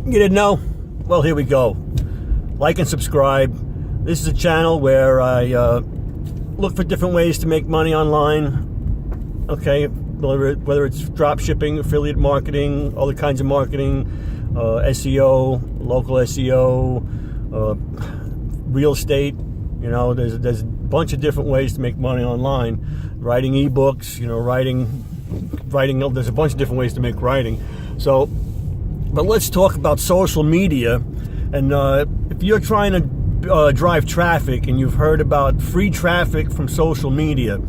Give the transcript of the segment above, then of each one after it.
You didn't know? Well, here we go. Like and subscribe. This is a channel where I look for different ways to make money online. Okay, whether it's drop shipping, affiliate marketing, other kinds of marketing, SEO, local SEO, real estate. You know, there's a bunch of different ways to make money online. Writing ebooks, you know, writing. There's a bunch of different ways to make writing. So, but let's talk about social media. And if you're trying to drive traffic and you've heard about free traffic from social media,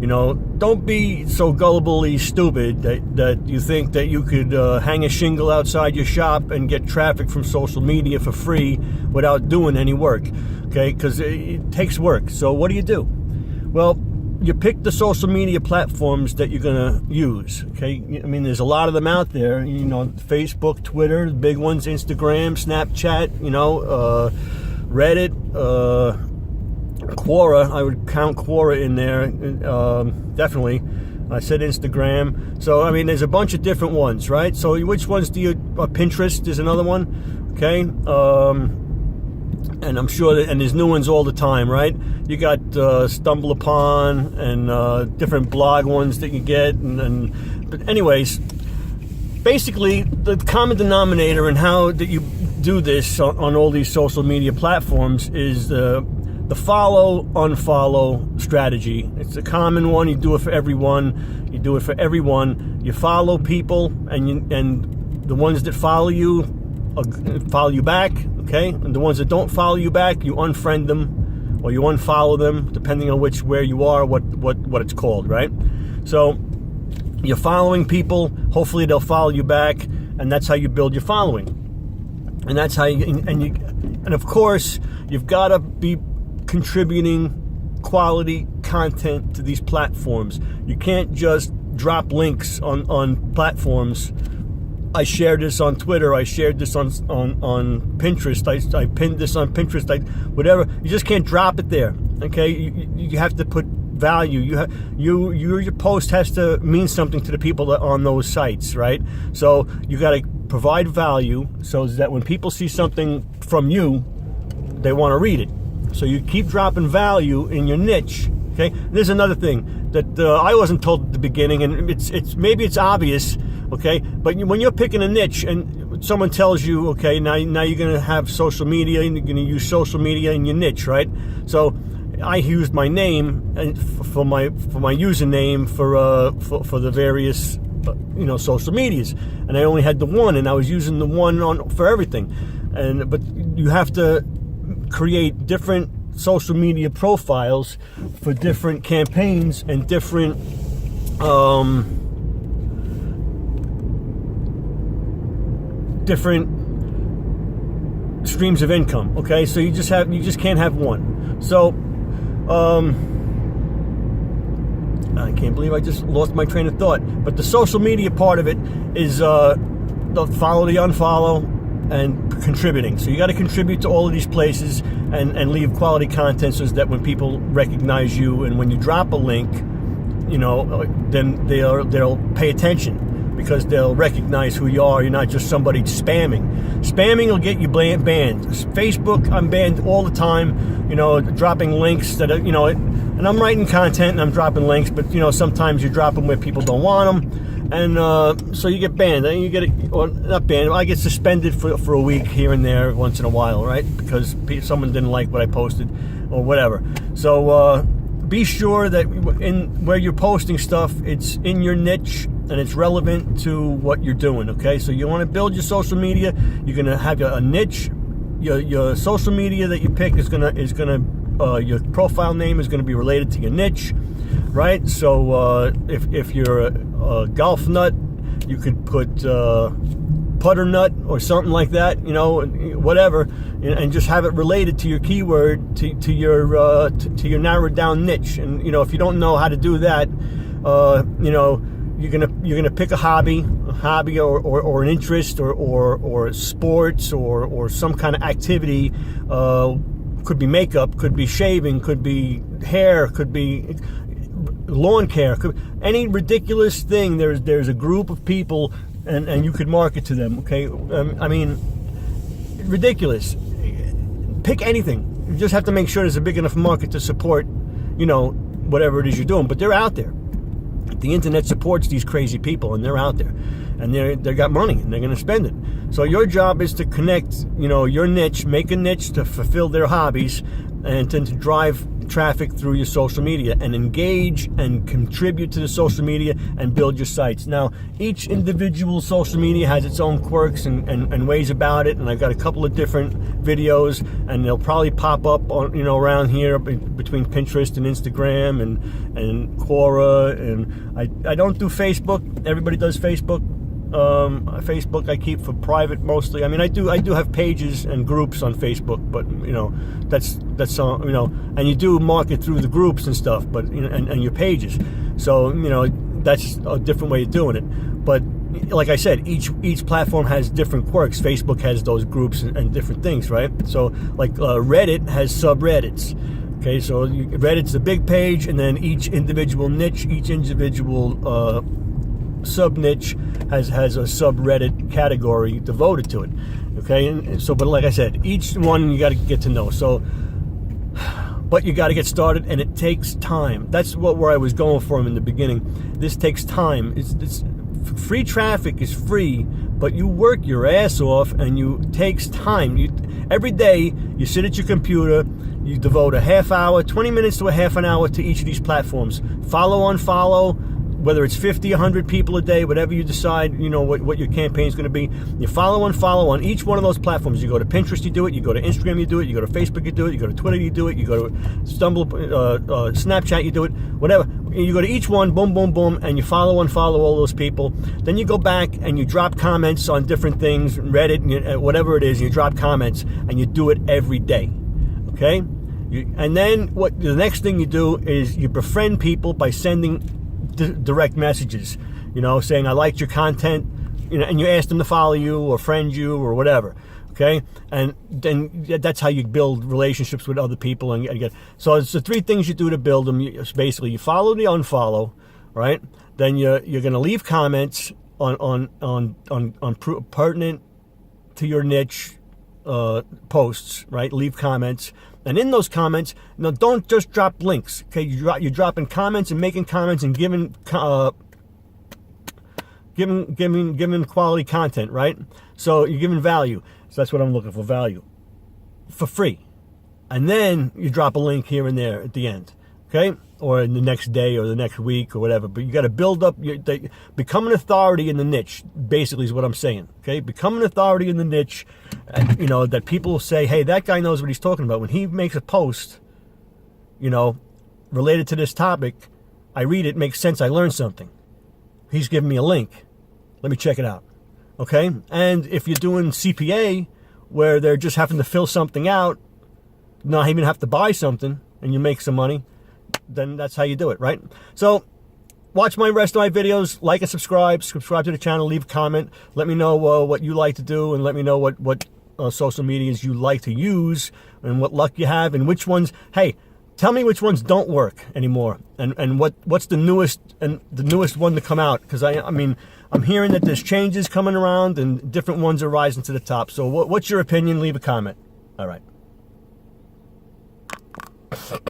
you know, don't be so gullibly stupid that you think that you could hang a shingle outside your shop and get traffic from social media for free without doing any work, okay? Because it takes work. So what do? Well, you pick the social media platforms that you're going to use, okay? I mean, there's a lot of them out there, you know, Facebook, Twitter, the big ones, Instagram, Snapchat, you know, Reddit, Quora. I would count Quora in there, definitely. I said Instagram. So, I mean, there's a bunch of different ones, right? So which ones do you, Pinterest is another one, okay? And I'm sure that, and there's new ones all the time, right? You got Stumble Upon and different blog ones that you get, but anyways, basically the common denominator in how that you do this on all these social media platforms is the follow unfollow strategy. It's a common one. You do it for everyone. You follow people, and the ones that follow you back. Okay, and the ones that don't follow you back, you unfriend them or you unfollow them, depending on where you are, what it's called, right? So you're following people. Hopefully they'll follow you back, and that's how you build your following. And that's how and of course you've got to be contributing quality content to these platforms. You can't just drop links on platforms. I shared this on Twitter. I shared this on Pinterest. I pinned this on Pinterest. Whatever. You just can't drop it there. Okay. You have to put value. Your post has to mean something to the people that are on those sites, right? So you got to provide value so that when people see something from you, they want to read it. So you keep dropping value in your niche. Okay. There's another thing that I wasn't told at the beginning, and maybe it's obvious. Okay, but when you're picking a niche and someone tells you, okay, now you're going to have social media and you're going to use social media in your niche, right? So I used my name for my username for the various social medias, and I only had the one, and I was using the one for everything. But you have to create different social media profiles for different campaigns and different streams of income. Okay, so you just can't have one. So I can't believe I just lost my train of thought. But the social media part of it is the follow, the unfollow, and contributing. So you got to contribute to all of these places and leave quality content so that when people recognize you and when you drop a link, then they'll pay attention, because they'll recognize who you are. You're not just somebody spamming. Spamming will get you banned. Facebook, I'm banned all the time, dropping links that, and I'm writing content and I'm dropping links, but, sometimes you drop them where people don't want them. And so you get banned. And you get, or not banned, I get suspended for a week here and there once in a while, right? Because someone didn't like what I posted or whatever. So be sure that where you're posting stuff, it's in your niche and it's relevant to what you're doing, okay? So you want to build your social media. You're going to have a niche. Your social media that you pick is gonna your profile name is going to be related to your niche, right? So if you're a golf nut, you could put putter nut or something like that, whatever, and just have it related to your keyword, to your narrowed down niche. And if you don't know how to do that, you're gonna pick a hobby or an interest or sports or some kind of activity. Could be makeup, could be shaving, could be hair, could be lawn care, any ridiculous thing. There's a group of people, and you could market to them. Okay, ridiculous. Pick anything. You just have to make sure there's a big enough market to support, you know, whatever it is you're doing. But they're out there. The internet supports these crazy people, and they're out there, and they got money, and they're going to spend it. So your job is to connect, you know, your niche, make a niche to fulfill their hobbies, and then to drive traffic through your social media and engage and contribute to the social media and build your sites. Now, each individual social media has its own quirks and ways about it, and I've got a couple of different videos, and they'll probably pop up on, you know, around here between Pinterest and Instagram and Quora, and I don't do Facebook. Everybody does Facebook. Facebook I keep for private mostly. I mean, I do have pages and groups on Facebook, but you know, that's you know, and you do market through the groups and stuff, but you know, and your pages. So you know, that's a different way of doing it. But like I said, each platform has different quirks. Facebook has those groups and different things, right? So like Reddit has subreddits. Okay, so Reddit's the big page, and then each individual niche, each individual sub niche has a subreddit category devoted to it. Okay, and so, but like I said, each one you got to get to know. So, but you got to get started, and it takes time. That's where I was going for in the beginning. This takes time. It's free traffic is free, but you work your ass off, and it takes time. Every day you sit at your computer. You devote a half hour, 20 minutes to a half an hour to each of these platforms. Follow, unfollow, whether it's 50, 100 people a day, whatever you decide, you know, what your campaign is going to be. You follow, unfollow on each one of those platforms. You go to Pinterest, you do it. You go to Instagram, you do it. You go to Facebook, you do it. You go to Twitter, you do it. You go to Snapchat, you do it. Whatever. You go to each one, boom, boom, boom, and you follow, unfollow all those people. Then you go back and you drop comments on different things, Reddit, whatever it is. You drop comments, and you do it every day. Okay? And then the next thing you do is you befriend people by sending direct messages, you know, saying I liked your content, you know, and you ask them to follow you or friend you or whatever. Okay, and then that's how you build relationships with other people and get. So it's the three things you do to build them. It's basically you follow, the unfollow, right? Then you're going to leave comments on pertinent to your niche posts, right? Leave comments. And in those comments, no, don't just drop links. Okay, you're dropping comments and making comments and giving quality content, right? So you're giving value. So that's what I'm looking for, value, for free. And then you drop a link here and there at the end, okay, or in the next day or the next week or whatever. But you got to build up become an authority in the niche. Basically, is what I'm saying. Okay, become an authority in the niche. You know, that people will say, hey, that guy knows what he's talking about. When he makes a post, you know, related to this topic, I read it, makes sense, I learn something. He's giving me a link. Let me check it out. Okay? And if you're doing CPA, where they're just having to fill something out, not even have to buy something, and you make some money, then that's how you do it, right? So, watch my rest of my videos, like and subscribe to the channel, leave a comment, let me know what you like to do, and let me know what social medias you like to use, and what luck you have, and which ones, hey, tell me which ones don't work anymore, and what's the newest one to come out, because I mean, I'm hearing that there's changes coming around, and different ones are rising to the top. So what's your opinion? Leave a comment. All right.